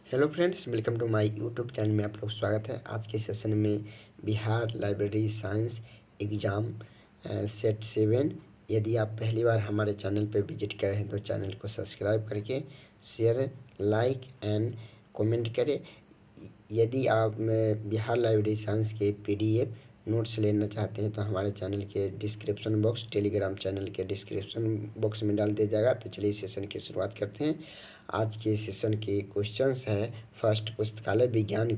Hello friends, welcome to my YouTube channel में आप लोग स्वागत है। आज के सेशन में Bihar library science exam set 7। यदि आप पहली बार हमारे चैनल पर विजिट कर रहे हैं तो चैनल को सब्सक्राइब करके शेयर, लाइक एंड कमेंट करें। यदि आप बिहार लाइब्रेरी साइंस के पीडीएफ नोट्स लेना चाहते हैं तो हमारे चैनल के डिस्क्रिप्शन बॉक्स, टेलीग्राम चैनल के डिस्क्रिप्शन बॉक्स में डाल दिया जाएगा। तो चलिए सेशन की शुरुआत करते हैं। आज के सेशन के क्वेश्चंस हैं। फर्स्ट, पुस्तकालय विज्ञान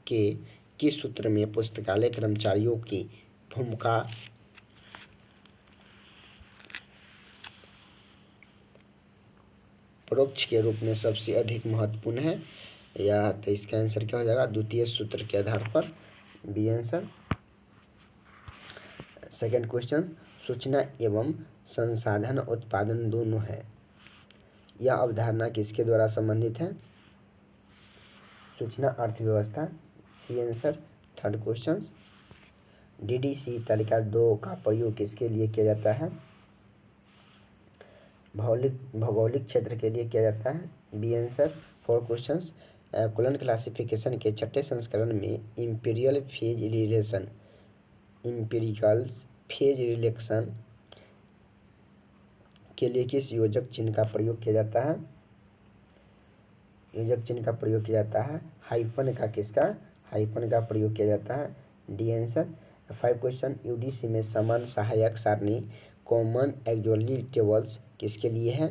के किस सूत्र में पुस्तकालय कर्मचारियों की भूमिका परोक्ष के रूप में सबसे अधिक महत्वपूर्ण है? या तो इसका आंसर क्या हो जाएगा? द्वितीय सूत्र के आधार पर, बी आंसर। सेकंड क्वेश्चन, सूचना एवं संसाधन उत्पादन दोनों है, यह अवधारणा किसके द्वारा संबंधित है? सूचना अर्थव्यवस्था, C answer. Third question, DDC तालिका 2 का प्रयोग किसके लिए किया जाता है? भौगोलिक क्षेत्र के लिए किया जाता है, B answer. Fourth question, colon classification के छठे संस्करण में इंपीरियल फेज रिलेक्शन के लिए किस योजक चिन्ह का प्रयोग किया जाता है? योजक चिन्ह का प्रयोग किया जाता है हाइफन का प्रयोग किया जाता है, डी आंसर। 5 क्वेश्चन, यूडीसी में समान सहायक सारणी कॉमन एक्जुअली टेबल्स किसके लिए है?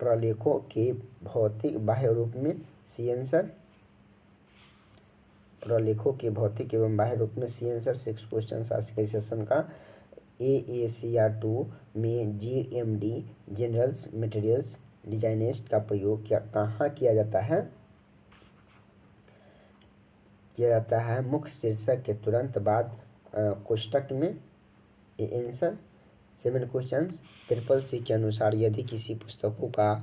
प्रलेखों के भौतिक बाह्य रूप में, सी आंसर। प्रलेखों के भौतिक एवं बाह्य रूप में, सी आंसर। 6 क्वेश्चन आज के सेशन का, AACR 2 में GMD जनरल्स मटेरियल्स डिजाइनिस्ट का प्रयोग कहाँ किया जाता है? किया जाता है मुख्य शीर्षक के तुरंत बाद कोष्टक में, ए आंसर। 7 क्वेश्चन, CCC के अनुसार यदि किसी पुस्तकों का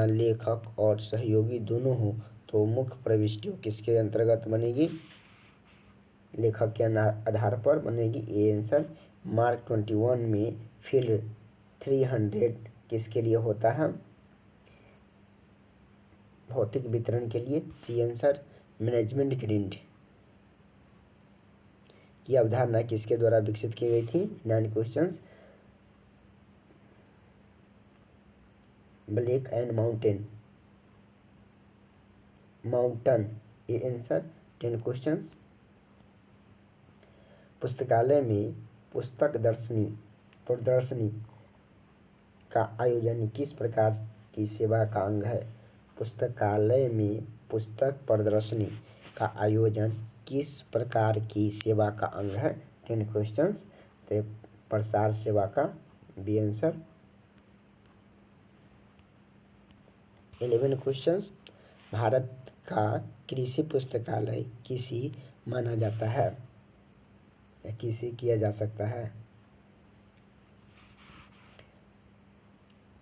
लेखक और सहयोगी दोनों हो तो मुख्य प्रविष्टियों किसके अंतर्गत बनेगी? लेखक के आधार पर बनेगी, ए आंसर। मार्क 21 में फील्ड 300 किसके लिए होता है? भौतिक वितरण के लिए, सी आंसर। मैनेजमेंट ग्रिड की अवधारणा किसके द्वारा विकसित की गई थी? 9 questions, black and mountain, A answer. 10 questions, पुस्तकालय में पुस्तक प्रदर्शनी का आयोजन किस प्रकार की सेवा का अंग है? पुस्तकालय में पुस्तक प्रदर्शनी का आयोजन किस प्रकार की सेवा का अंग है? 10 क्वेश्चंस, तो प्रसार सेवा का, बी आंसर। 11 क्वेश्चंस, भारत का कृषि पुस्तकालय किसी माना जाता है या किसी किया जा सकता है?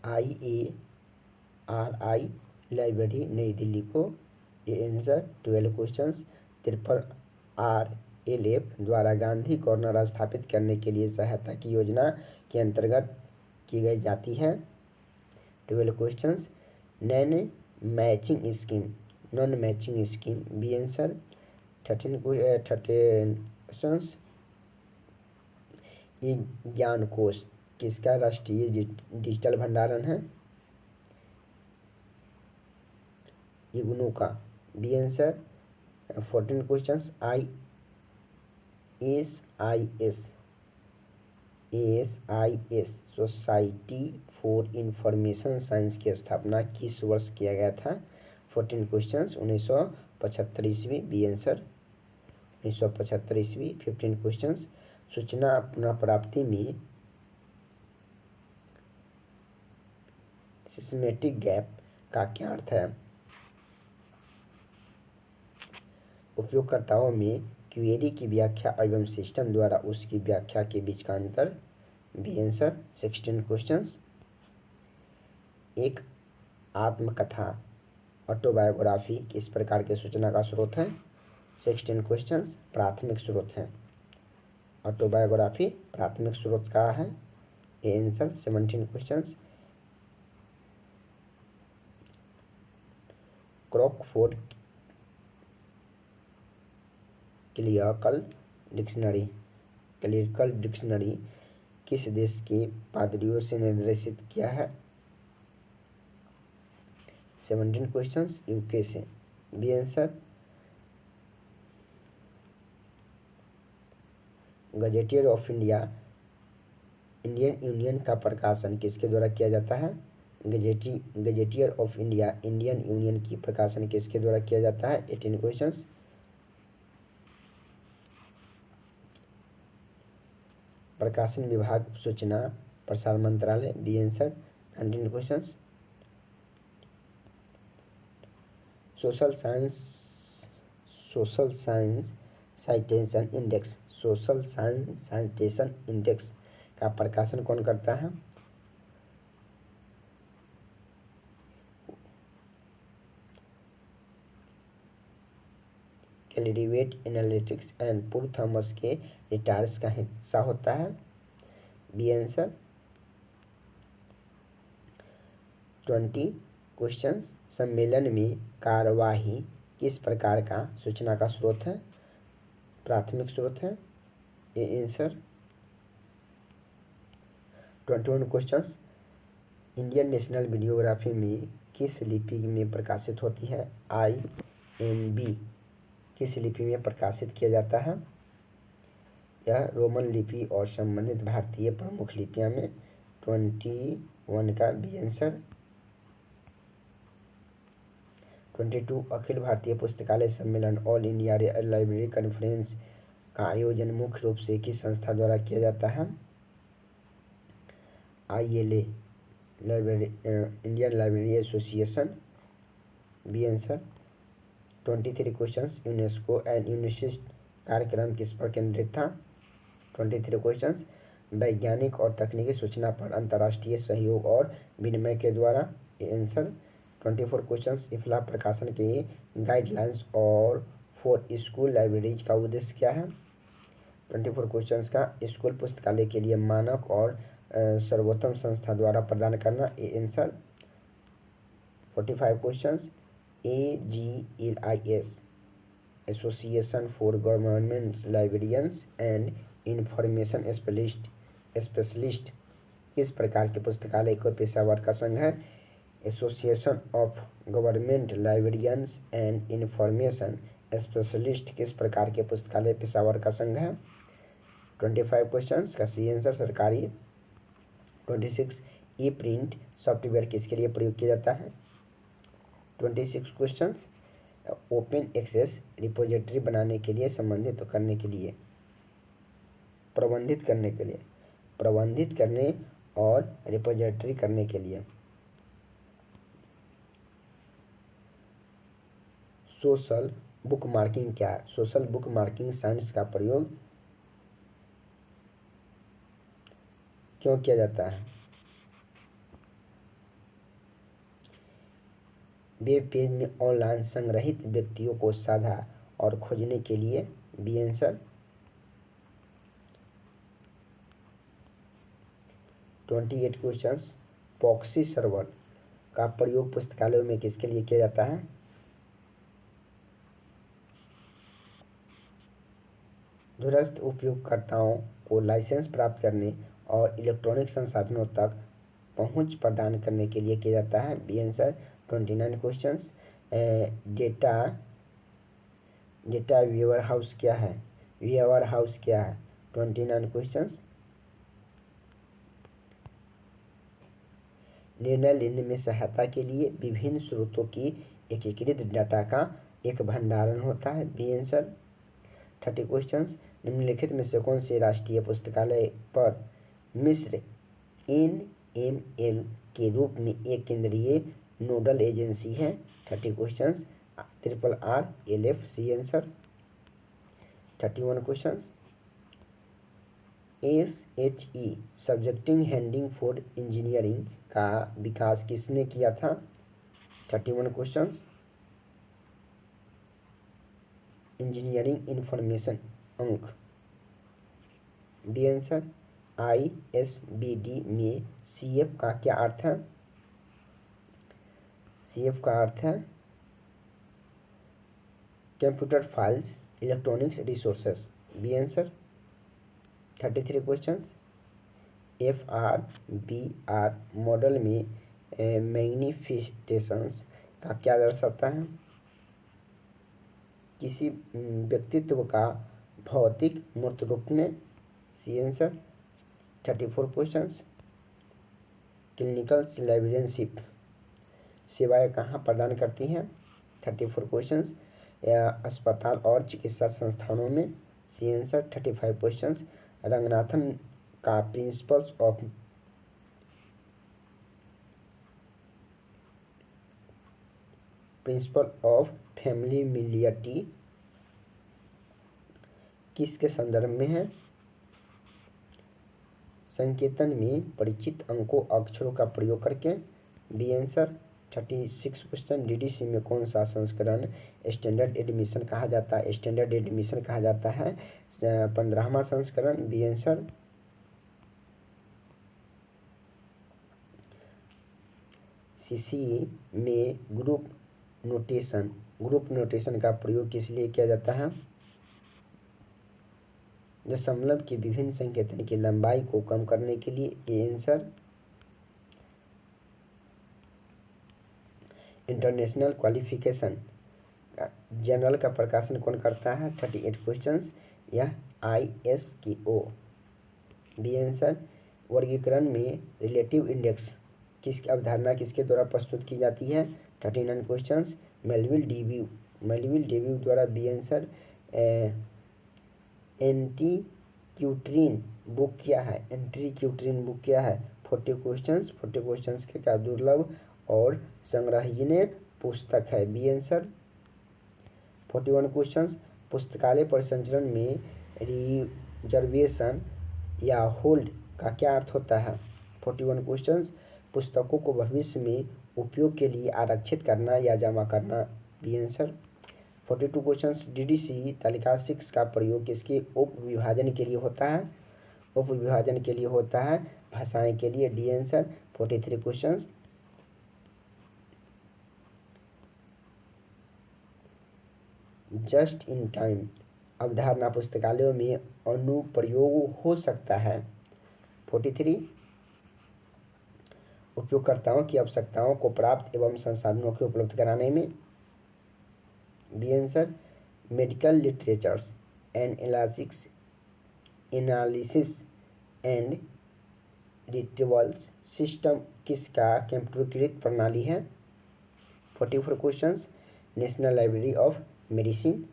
IARI लाइब्रेरी नई दिल्ली को, ए आंसर। 12 क्वेश्चंस, 53RLF द्वारा गांधी कॉर्नर स्थापित करने के लिए सहायता की योजना के अंतर्गत की गई जाती है? 12 questions, non matching scheme, B answer. 13 questions, ज्ञान कोश किसका राष्ट्रीय डिजिटल भंडारण है? इग्नू का, B answer. 14 questions, ASIS society for information science की स्थापना किस वर्ष किया गया था? 14 क्वेश्चंस, 1975 ईस्वी, बी आंसर। 1975 ईस्वी। 15 क्वेश्चंस, सूचना पुनः प्राप्ति में सिस्टेमेटिक गैप का क्या अर्थ है? उपयोगकर्ताओं में क्वेरी की व्याख्या एवं सिस्टम द्वारा उसकी व्याख्या के बीच का अंतर, बी आंसर। 16 क्वेश्चंस, एक आत्मकथा ऑटोबायोग्राफी किस प्रकार के सूचना का स्रोत है? 16 क्वेश्चंस, प्राथमिक स्रोत है। ऑटोबायोग्राफी प्राथमिक स्रोत का है, A answer. 17 questions, Crockford clerical dictionary किस देश के पादरियों से निर्देशित किया है? 17 क्वेश्चंस यूके से। B answer. Gazetteer of India Indian union का प्रकाशन किसके द्वारा किया जाता है? Gazetteer of India Indian union की प्रकाशन किसके द्वारा किया जाता है? 18 क्वेश्चंस। प्रकाशन विभाग, सूचना प्रसारण मंत्रालय। B answer. 19 questions. Social science citation index का प्रकाशन कौन करता है? कैलिडेवेट एनालिटिक्स एंड पुर थॉमस के रिटायर्स का हिस्सा होता है। B answer. 20 क्वेश्चंस। सम्मेलन में कार्यवाही किस प्रकार का सूचना का स्रोत है? प्राथमिक स्रोत है। A answer. 21 questions. Indian national videography में किस लिपि में प्रकाशित होती है? INB किस लिपि में प्रकाशित किया जाता है? यह रोमन लिपि और संबंधित भारतीय प्रमुख लिपियां में। 21 का बी आंसर। 22 अखिल भारतीय पुस्तकालय सम्मेलन ऑल इंडिया लाइब्रेरी कॉन्फ्रेंस का आयोजन मुख्य रूप से किस संस्था द्वारा किया जाता है? ILA Indian library association. B answer. 23 questions. UNESCO and UNISIST कार्यक्रम किस पर केंद्रित था? 23 क्वेश्चंस। वैज्ञानिक और तकनीकी सूचना पर अंतर्राष्ट्रीय सहयोग और विनिमय के द्वारा। आंसर। 24 क्वेश्चंस। इफ्ला प्रकाशन के गाइडलाइंस और फॉर स्कूल लाइब्रेरीज का उद्देश्य क्या है? 24 क्वेश्चंस का स्कूल पुस्तकालय के लिए मानक और सर्वोत्तम संस्था द्वारा प्रदान करना। Answer. 45 questions. AGLIS association for government librarians and information specialist किस प्रकार के पुस्तकालय को पेशावर का संघ है? Association of government librarians and information specialist किस प्रकार के पुस्तकालय पेशावर का संघ है? 25 क्वेश्चंस का सी आंसर सरकारी। 26 ई प्रिंट सॉफ्टवेयर किसके लिए प्रयोग किया जाता है? 26 क्वेश्चंस। ओपन एक्सेस रिपोजिटरी बनाने के लिए, प्रबंधित करने और रिपोजिटरी करने के लिए। सोशल बुकमार्किंग क्या है? सोशल बुकमार्किंग साइंस का प्रयोग क्यों किया जाता है? वेब पेज में ऑनलाइन संग्रहित व्यक्तियों को साझा और खोजने के लिए। B answer. 28 questions. Proxy server का प्रयोग पुस्तकालयों में किसके लिए किया जाता है? दूरस्थ उपयोगकर्ताओं को लाइसेंस प्राप्त करने और इलेक्ट्रॉनिक संसाधनों तक पहुंच प्रदान करने के लिए किया जाता है। B answer. 29 questions. Data warehouse क्या है? 29 क्वेश्चंस। निर्णय लेने में सहायता के लिए विभिन्न स्रोतों की एकीकृत डाटा का एक भंडारण होता है। B answer. 30 क्वेश्चंस। निम्नलिखित में से कौन से राष्ट्रीय पुस्तकालय पर मिस्र NML के रूप में एक केंद्रीय नोडल एजेंसी है? 30 questions. RRLF C answer. 31 questions. SHE subject heading for engineering का विकास किसने किया था? 31 questions. Engineering information Inc. B answer. ISBD में CF का क्या अर्थ है? CF का अर्थ है computer files, electronics resources. B answer. 33 question. FRBR model में मैग्निफिस्टेशंस का क्या दर्शाता है? किसी व्यक्तित्व का भौतिक मूर्त रूप में। C answer. 34 question. Clinical librarianship सेवाएं कहाँ प्रदान करती हैं? 34 क्वेश्चन। अस्पताल और चिकित्सा संस्थानों में। C answer. 35 क्वेश्चन। रंगनाथन का प्रिंसिपल ऑफ फैमिलियरिटी किसके संदर्भ में है? संकेतन में परिचित अंकों अक्षरों का प्रयोग करके। B answer. 36 क्वेश्चन। DDC में कौन सा संस्करण स्टैंडर्ड एडमिशन कहा जाता है? स्टैंडर्ड एडमिशन कहा जाता है 15वां संस्करण। B answer. CC में ग्रुप नोटेशन का प्रयोग किस लिए किया जाता है? दशमलव के विभिन्न संकेतन की लंबाई को कम करने के लिए। A answer. International qualification general का प्रकाशन कौन करता है? 38 क्वेश्चंस। यह ISKO। B answer. वर्गीकरण में रिलेटिव इंडेक्स किसकी अवधारणा किसके द्वारा प्रस्तुत की जाती है? 39 क्वेश्चंस। मेलविल डेव्यू द्वारा। B answer. एंटीक्यूट्रीन बुक क्या है? 40 क्वेश्चंस के क्या दुर्लभ और संग्रहणीय पुस्तक है? B answer. 41 क्वेश्चंस। पुस्तकालय परिसंचरण में रिजर्वेशन या होल्ड का क्या अर्थ होता है? 41 क्वेश्चंस। पुस्तकों को भविष्य में उपयोग के लिए आरक्षित करना या जमा करना। B answer. 42 क्वेश्चंस। DDC तालिका 6 का प्रयोग किसके उप विभाजन के लिए होता है? उप विभाजन के लिए होता है भाषाएं के लिए। D answer. 43 questions. Just in time अवधारणा पुस्तकालयों में अनुप्रयोग हो सकता है। 43 उपयोगकर्ताओं की आवश्यकताओं को प्राप्त एवं संसाधनों को उपलब्ध कराने में। B answer. Medical literatures and analysis and retrievals system किसका कंप्यूटरीकृत प्रणाली है? 44 questions. National library of medicine.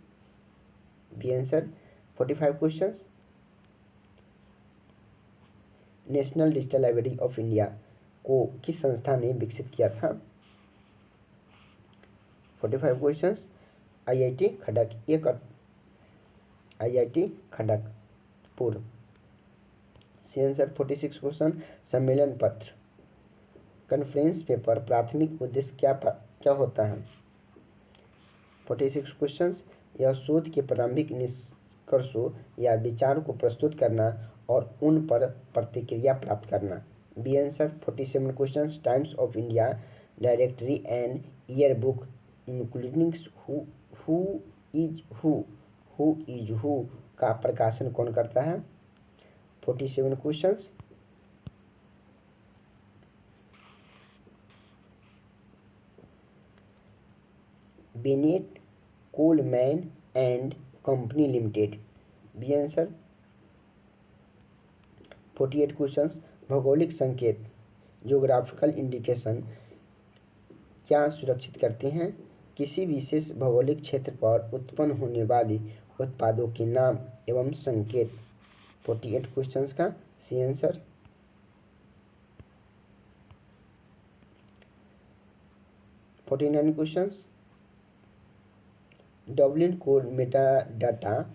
B answer. 45 questions. National digital library of India को किस संस्था ने विकसित किया था? 45 questions. IIT Kharagpur. C answer. 46 question. सम्मेलन पत्र कॉन्फ्रेंस पेपर प्राथमिक उद्देश्य क्या होता है? 46 क्वेश्चंस। यह शोध के प्रारंभिक निष्कर्षों या विचार को प्रस्तुत करना और उन पर प्रतिक्रिया प्राप्त करना। B answer. 47 questions. Times of India directory and year book including who is who का प्रकाशन कौन करता है? 47 questions. Bennett Coleman and company limited. B answer. 48 questions. भौगोलिक संकेत ज्योग्राफिकल इंडिकेशन क्या सुरक्षित करते हैं? किसी विशेष भौगोलिक क्षेत्र पर उत्पन्न होने वाले उत्पादों के नाम एवं संकेत। 48 क्वेश्चंस का C answer. 49 questions. Dublin code metadata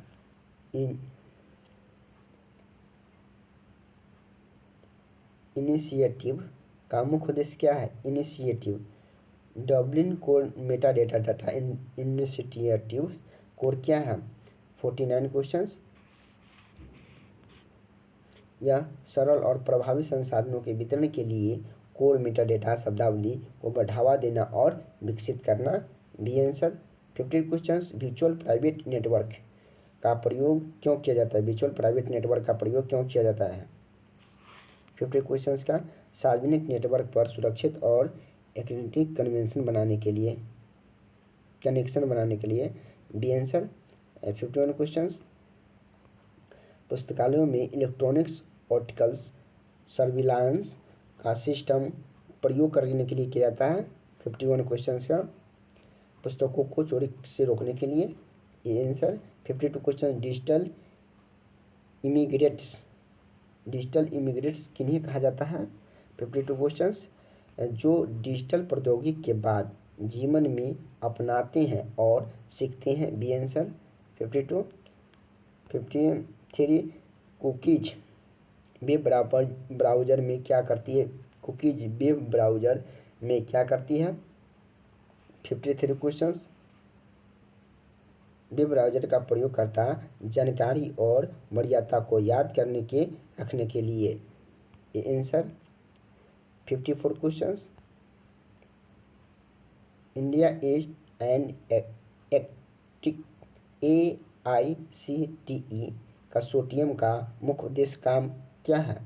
initiative का मुख्य उद्देश्य क्या है? Initiative Dublin code metadata data initiative code क्या है? 49 क्वेश्चंस। यह सरल और प्रभावी संसाधनों के वितरण के लिए कोर मेटाडेटा शब्दावली को बढ़ावा देना और विकसित करना। B answer. 50 question, virtual private network का प्रयोग क्यों किया जाता है? वर्चुअल प्राइवेट नेटवर्क का प्रयोग क्यों किया जाता है? 50 क्वेश्चन का सार्वजनिक नेटवर्क पर सुरक्षित और एक्रेटिव कनेक्शन बनाने के लिए बी आंसर। 51 क्वेश्चन, पुस्तकालयों में इलेक्ट्रॉनिक्स ऑप्टिकल्स सर्विलांस का सिस्टम प्रयोग करने के लिए किया जाता है। 51 क्वेश्चन का पुस्तकों को चोरी से रोकने के लिए, ये आंसर। 52 क्वेश्चन, डिजिटल इमिग्रेट्स किन्हें कहा जाता है? 52 क्वेश्चन, जो डिजिटल प्रौद्योगिकी के बाद जीवन में अपनाते हैं और सीखते हैं, B answer. 52 53, cookies web browser में क्या करती है? कुकीज वेब ब्राउज़र में क्या करती है? 53 क्वेश्चन, वेब ब्राउज़र का प्रयोग करता जानकारी और मर्यादा को याद करने के रखने के लिए, ये answer. 54 question, India is an active AICTE consortium का मुख्य उद्देश्य काम क्या है?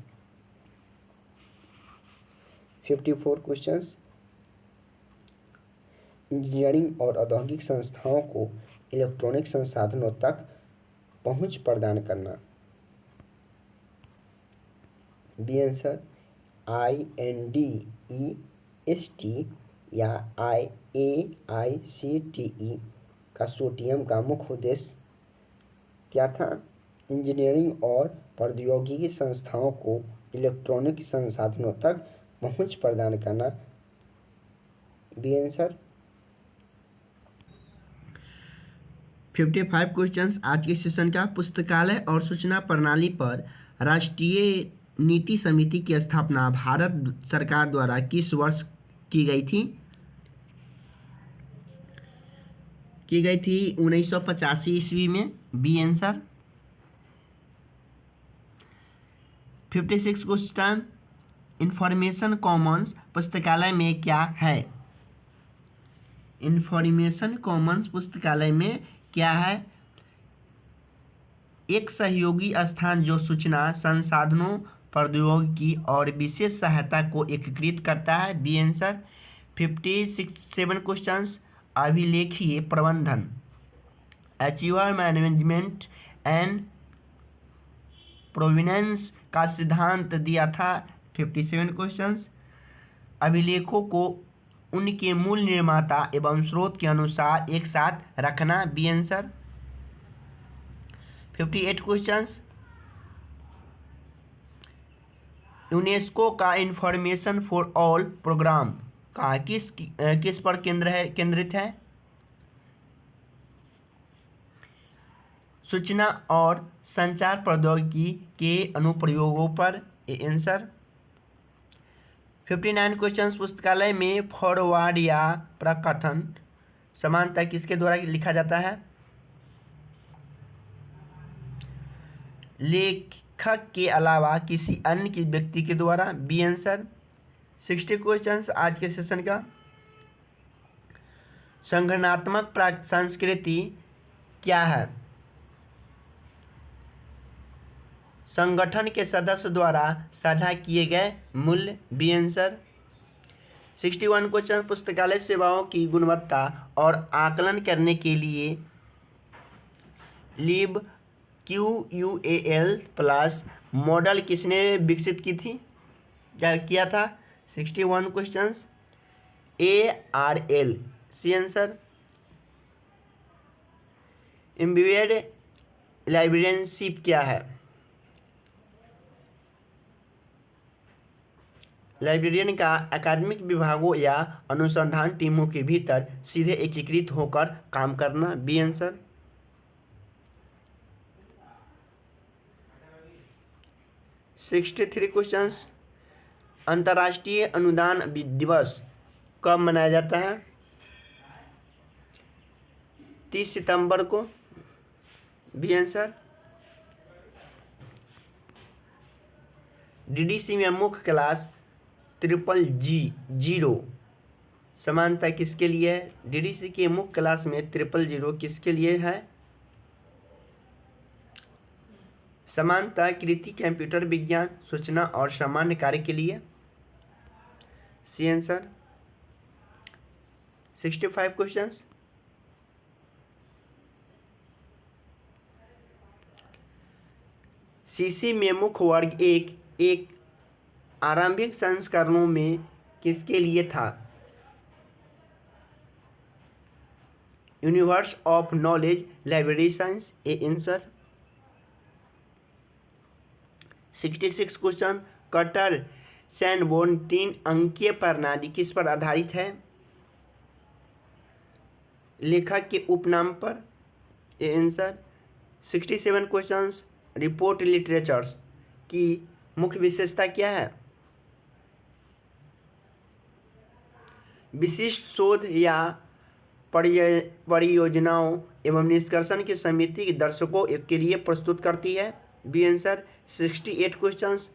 54 क्वेश्चंस, इंजीनियरिंग और औद्योगिक संस्थाओं को इलेक्ट्रॉनिक संसाधनों तक पहुंच प्रदान करना, बी आंसर। INDEST या AICTE कंसोर्टियम का मुख्य उद्देश्य क्या था? इंजीनियरिंग और प्रौद्योगिकी संस्थाओं को इलेक्ट्रॉनिक संसाधनों तक पहुंच प्रदान करना, बी आंसर। 55 क्वेश्चंस आज के सेशन का, पुस्तकालय और सूचना प्रणाली पर राष्ट्रीय नीति समिति की स्थापना भारत सरकार द्वारा किस वर्ष की गई थी? 1985 ईस्वी में, B answer. 56 question, information commons पुस्तकालय में क्या है? इंफॉर्मेशन कॉमन्स पुस्तकालय में क्या है? एक सहयोगी स्थान जो सूचना संसाधनों, प्रौद्योगिकी और विशेष सहायता को एकीकृत करता है, बी आंसर। 57 क्वेश्चंस, अभिलेखीय प्रबंधन अचीवर मैनेजमेंट एंड प्रोविनेंस का सिद्धांत दिया था। 57 क्वेश्चंस, अभिलेखों को उनके मूल निर्माता एवं स्रोत के अनुसार एक साथ रखना, बी आंसर। 58 क्वेश्चंस, यूनेस्को का इंफॉर्मेशन फॉर ऑल प्रोग्राम का किस पर केंद्रित है? सूचना और संचार प्रौद्योगिकी के अनुप्रयोगों पर, आंसर। 59 क्वेश्चंस, पुस्तकालय में फॉरवर्ड या प्रकथन समानता किसके द्वारा लिखा जाता है? लेखक के अलावा किसी अन्य व्यक्ति के द्वारा, बी आंसर। 60 क्वेश्चंस आज के सेशन का, संगठनात्मक संस्कृति क्या है? संगठन के सदस्य द्वारा साझा किए गए मूल्य, बी आंसर। 61 क्वेश्चन, पुस्तकालय सेवाओं की गुणवत्ता और आकलन करने के लिए लिब QUAL प्लस मॉडल किसने विकसित की थी, क्या किया था? 61 questions, ARL, C answer. Embedded librarianship क्या है? लाइब्रेरियन का अकादमिक विभागों या अनुसंधान टीमों के भीतर सीधे एकीकृत होकर काम करना, बी आंसर। 63 क्वेश्चंस, अंतर्राष्ट्रीय अनुदान दिवस कब मनाया जाता है? 30 सितंबर को, बी आंसर। DDC में मुख्य क्लास 000 समानता किसके लिए है? डीडीसी के मुख्य क्लास में 000 किसके लिए है? समानता कृति कंप्यूटर विज्ञान, सूचना और सामान्य कार्य के लिए। C answer. 65 क्वेश्चंस। सीसी में मुख्य वर्ग एक आरंभिक संस्करणों में किसके लिए था? Universe of knowledge, library science. A answer. 66 question. Cutter Sanborn 3 अंकीय प्रणाली किस पर आधारित है? लेखक के उपनाम पर। A answer. 67 questions. Report literatures की मुख्य विशेषता क्या है? विशिष्ट शोध या परियोजनाओं एवं निष्कर्षण की समिति दर्शकों के लिए प्रस्तुत करती है। B answer. 68 questions.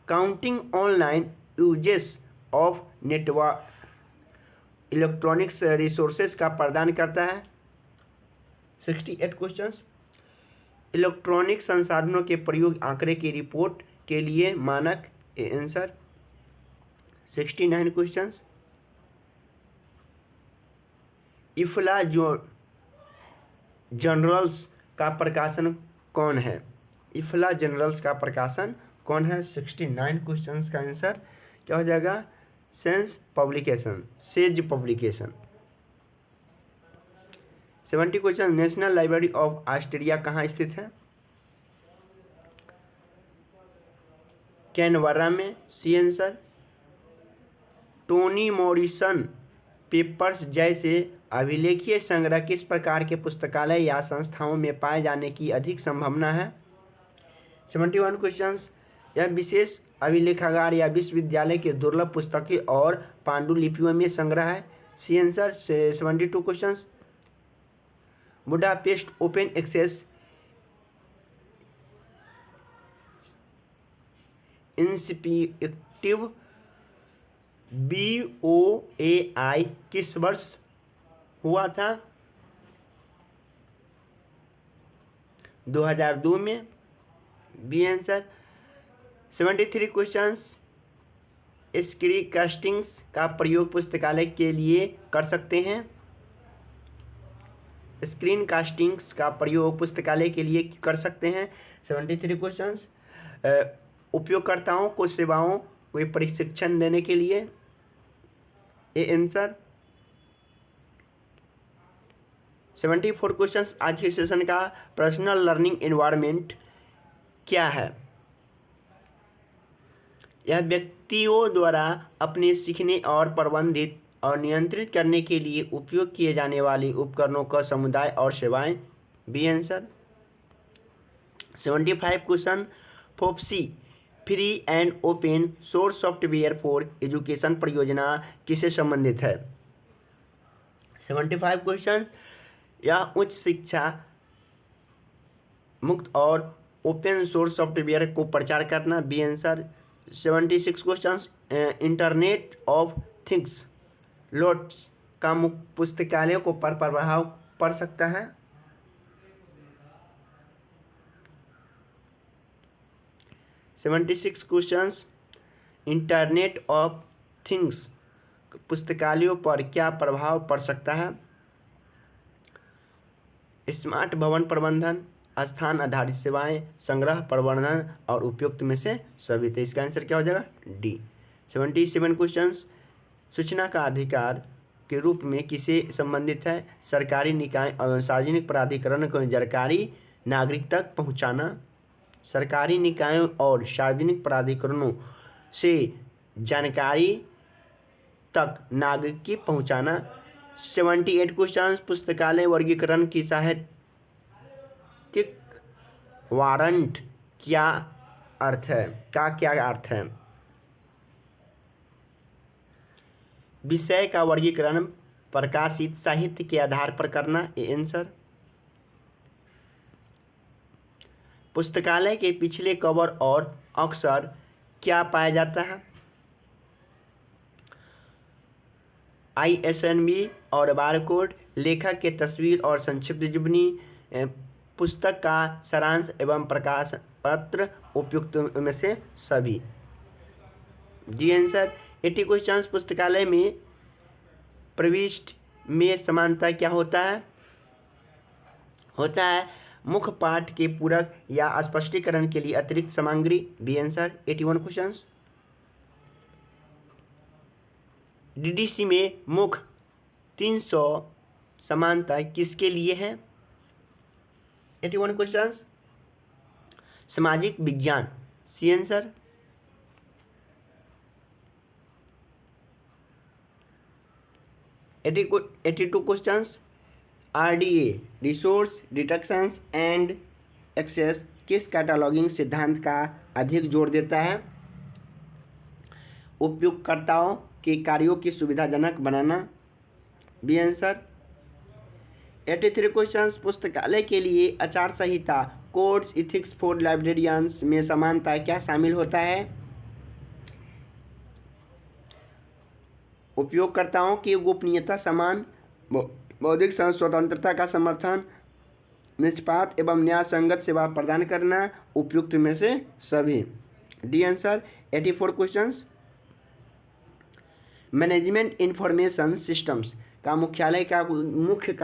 Counting online usages of network electronics resources का प्रदान करता है। 68 क्वेश्चंस। इलेक्ट्रॉनिक संसाधनों के प्रयोग आंकड़े की रिपोर्ट के लिए मानक। A answer. 69 क्वेश्चंस। इफ्ला जर्नल्स का प्रकाशन कौन है? इफ्ला जर्नल्स का प्रकाशन कौन है? 69 क्वेश्चंस का आंसर क्या हो जाएगा? Sense publication, Sage publication. 70 question. National library of Australia कहाँ स्थित है? कैनबरा में। C answer. Tony Morrison papers जैसे अभिलेखीय संग्रह किस प्रकार के पुस्तकालय या संस्थाओं में पाए जाने की अधिक संभावना है? 71 क्वेश्चंस। यह विशेष अभिलेखागार या विश्वविद्यालय के दुर्लभ पुस्तकें और पांडुलिपियों में संग्रह है। C answer. 72 questions. Budapest open access inspective BOAI किस वर्ष हुआ था? 2002 में। B answer. 73 questions. Screen castings का प्रयोग पुस्तकालय के लिए कर सकते हैं। स्क्रीन कास्टिंग्स का प्रयोग पुस्तकालय के लिए कर सकते हैं। 73 क्वेश्चंस। उपयोगकर्ताओं को सेवाओं को प्रशिक्षण देने के लिए। A answer. 74 क्वेश्चंस। आज के सेशन का पर्सनल लर्निंग एनवायरनमेंट क्या है? यह व्यक्तियों द्वारा अपने सीखने और प्रबंधित और नियंत्रित करने के लिए उपयोग किए जाने वाले उपकरणों का समुदाय और सेवाएं। B answer. 75 question. FOSSEE free and open source software for education परियोजना किससे संबंधित है? 75 क्वेश्चन। यह उच्च शिक्षा मुक्त और ओपन सोर्स सॉफ्टवेयर को प्रचार करना। B answer. 76 questions. Internet of things लोट्स का पुस्तकालयों को पर प्रभाव पड़ सकता है। 76 क्वेश्चंस। इंटरनेट ऑफ थिंग्स पुस्तकालयों पर क्या प्रभाव पड़ सकता है? स्मार्ट भवन प्रबंधन, स्थान आधारित सेवाएं, संग्रह प्रबंधन और उपयुक्त में से सभी। तो इसका आंसर क्या हो जाएगा? डी। 77 क्वेश्चंस। सूचना का अधिकार के रूप में किसे संबंधित है? सरकारी निकाय और सार्वजनिक प्राधिकरण को जानकारी नागरिक तक पहुंचाना। सरकारी निकायों और सार्वजनिक प्राधिकरणों से जानकारी तक नागरिक की पहुंचाना। 78 क्वेश्चन। पुस्तकालय वर्गीकरण की साहित्यिक वारंट क्या अर्थ है? क्या अर्थ है? विषय का वर्गीकरण प्रकाशित साहित्य के आधार पर करना। A answer. पुस्तकालय के पिछले कवर और अक्सर क्या पाया जाता है? ISNB और बारकोड, लेखक के तस्वीर और संक्षिप्त जीवनी, पुस्तक का सारांश एवं प्रकाश पत्र, उपयुक्त में से सभी। D answer. 80 क्वेश्चन। पुस्तकालय में प्रविष्ट में समानता क्या होता है? होता है मुख्य पाठ के पूरक या स्पष्टीकरण के लिए अतिरिक्त सामग्री। B answer. 81 क्वेश्चन। DDC में मुख्य 300 समानता किसके लिए है? 81 क्वेश्चन। सामाजिक विज्ञान। C answer. 82 question. RDA resource descriptions and access किस कैटलॉगिंग सिद्धांत का अधिक जोर देता है? उपयोगकर्ताओं के कार्यों की सुविधाजनक बनाना। B answer. 83 क्वेश्चन। पुस्तकालय के लिए आचार संहिता कोड्स इथिक्स फॉर लाइब्रेरियंस में समानता क्या शामिल होता है? उपयोगकर्ताओं की गोपनीयता, समान बौद्धिक स्वतंत्रता का समर्थन, निष्पक्ष एवं न्याय संगत सेवा प्रदान करना, उपयुक्त में से सभी। D answer. 84 questions. Management information systems का मुख्यालय का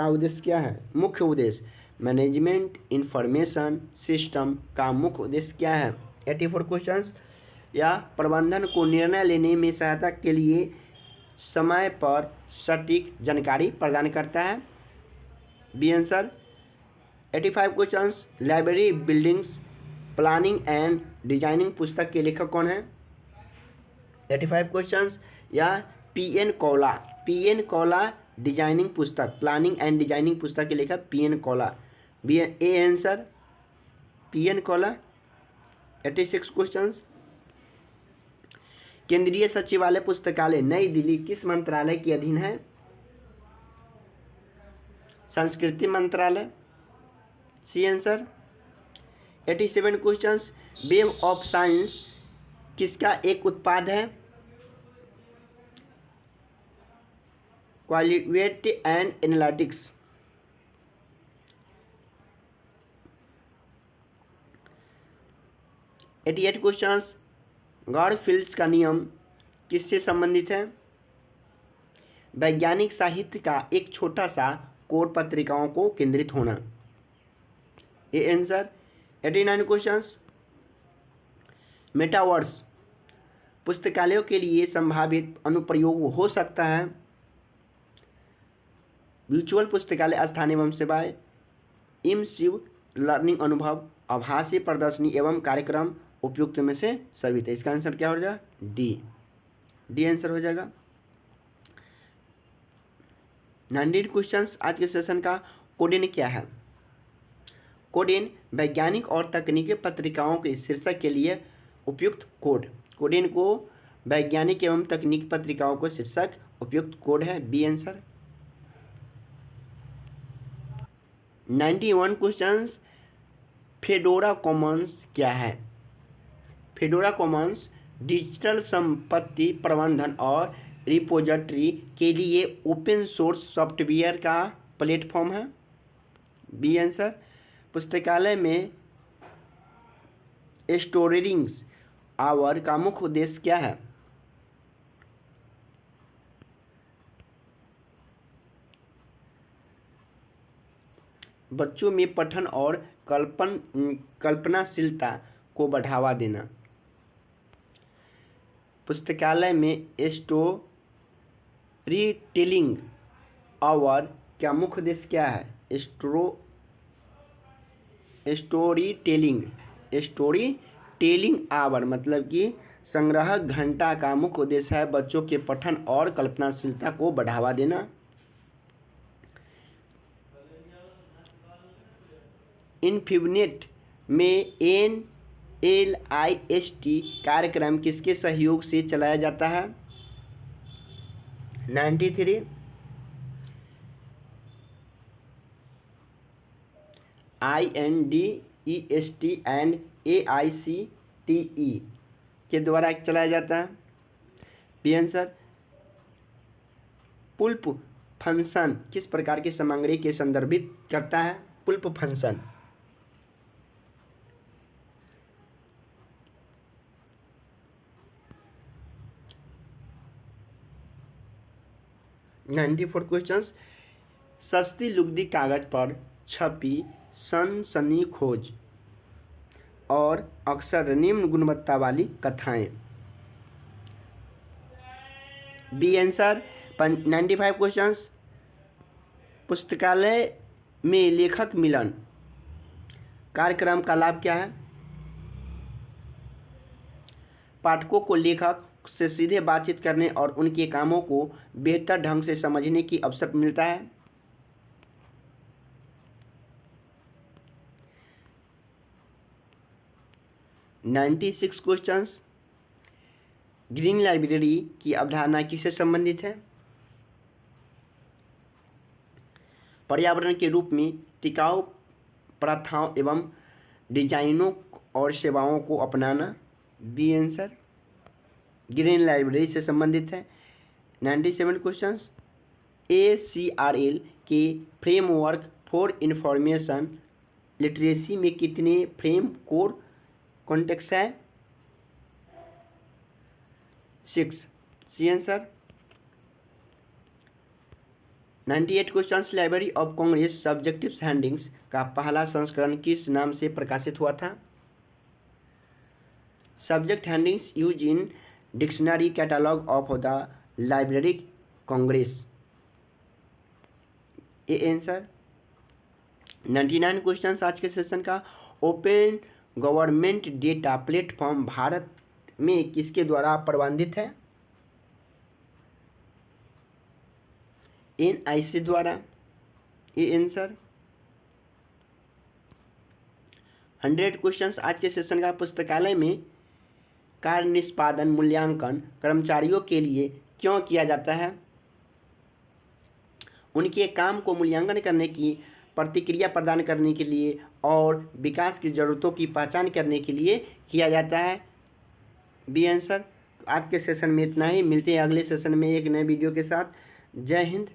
उद्देश्य क्या है? मुख्य उद्देश्य मैनेजमेंट इंफॉर्मेशन सिस्टम का मुख्य उद्देश्य क्या है? 84 क्वेश्चंस। या प्रबंधन को निर्णय लेने में सहायता के लिए समय पर सटीक जानकारी प्रदान करता है। B answer. 85 questions. Library buildings planning and designing पुस्तक के लेखक कौन है? 85 क्वेश्चंस। या PN कौला डिजाइनिंग पुस्तक, प्लानिंग एंड डिजाइनिंग पुस्तक के लेखक PN Kaula. B A answer. PN Kaula. 86 questions. केंद्रीय सचिवालय पुस्तकालय नई दिल्ली किस मंत्रालय के अधीन है? संस्कृति मंत्रालय। C answer. 87 questions. Web of science किसका एक उत्पाद है? Qualitative and analytics. 88 क्वेश्चंस। गॉडफिल्च का नियम किससे संबंधित है? वैज्ञानिक साहित्य का एक छोटा सा कोड पत्रिकाओं को केंद्रित होना। A answer. 89 क्वेश्चंस। मेटावर्स पुस्तकालयों के लिए संभावित अनुप्रयोग हो सकता है? वर्चुअल पुस्तकालय स्थान एवं सेवाएं, इमर्सिव लर्निंग अनुभव, आभासी प्रदर्शनी एवं कार्यक्रम, उपयुक्त में से सभी। तो इसका आंसर क्या हो जाएगा? डी आंसर हो जाएगा। 90 क्वेश्चंस आज के सेशन का। कोडेन क्या है? कोडेन वैज्ञानिक और तकनीकी पत्रिकाओं के शीर्षक के लिए उपयुक्त कोड। कोडेन को वैज्ञानिक एवं तकनीकी पत्रिकाओं को शीर्षक उपयुक्त कोड है। B answer. 91 questions. Fedora commons क्या है? फेडोरा कॉमन्स डिजिटल संपत्ति प्रबंधन और रिपोजिटरी के लिए ओपन सोर्स सॉफ्टवेयर का प्लेटफॉर्म है। B answer. पुस्तकालय में स्टोरेज आवर का मुख्य उद्देश्य क्या है? बच्चों में पठन और कल्पनाशीलता को बढ़ावा देना। पुस्तकालय में स्टोरी टेलिंग आवर का मुख्य उद्देश्य क्या है? स्टोरी टेलिंग आवर मतलब कि संग्रह घंटा का मुख्य उद्देश्य है बच्चों के पठन और कल्पनाशीलता को बढ़ावा देना। इन्फिनिट में NLIST कार्यक्रम किसके सहयोग से चलाया जाता है? 93 INDEST एंड AICTE के द्वारा चलाया जाता है। B answer. पुल्प फंक्शन किस प्रकार की सामग्री के संदर्भित करता है? पुल्प फंक्शन। Ninety four question. सस्ती लुगदी कागज पर छपी सनसनी खोज और अक्सर निम्न गुणवत्ता वाली कथाएं। B answer. 95 क्वेश्चन। पुस्तकालय में लेखक मिलन कार्यक्रम का लाभ क्या है? पाठकों को लेखक से सीधे बातचीत करने और उनके कामों को बेहतर ढंग से समझने की अवसर मिलता है। Ninety six question. Green library की अवधारणा किससे संबंधित है? पर्यावरण के रूप में टिकाऊ प्रथाओं एवं डिजाइनों और सेवाओं को अपनाना। B answer. ग्रीन लाइब्रेरी से संबंधित है। 97 क्वेश्चन। ACRL के फ्रेमवर्क फॉर इंफॉर्मेशन लिटरेसी में कितने फ्रेम कोर कॉन्टेक्स्ट है? 6। C answer. 98 question. Library of congress subjective headings का पहला संस्करण किस नाम से प्रकाशित हुआ था? Subject headings use in dictionary catalog of the library congress. A answer. 99 question आज के सेशन का। Open government data platform Bharat में किसके द्वारा प्रबंधित है? NIC द्वारा। A answer. 100 क्वेश्चन आज के सेशन का। पुस्तकालय में कार्य निष्पादन मूल्यांकन कर्मचारियों के लिए क्यों किया जाता है? उनके काम को मूल्यांकन करने की प्रतिक्रिया प्रदान करने के लिए और विकास की जरूरतों की पहचान करने के लिए किया जाता है। B answer. आज के सेशन में इतना ही। मिलते हैं अगले सेशन में एक नए वीडियो के साथ। जय हिंद।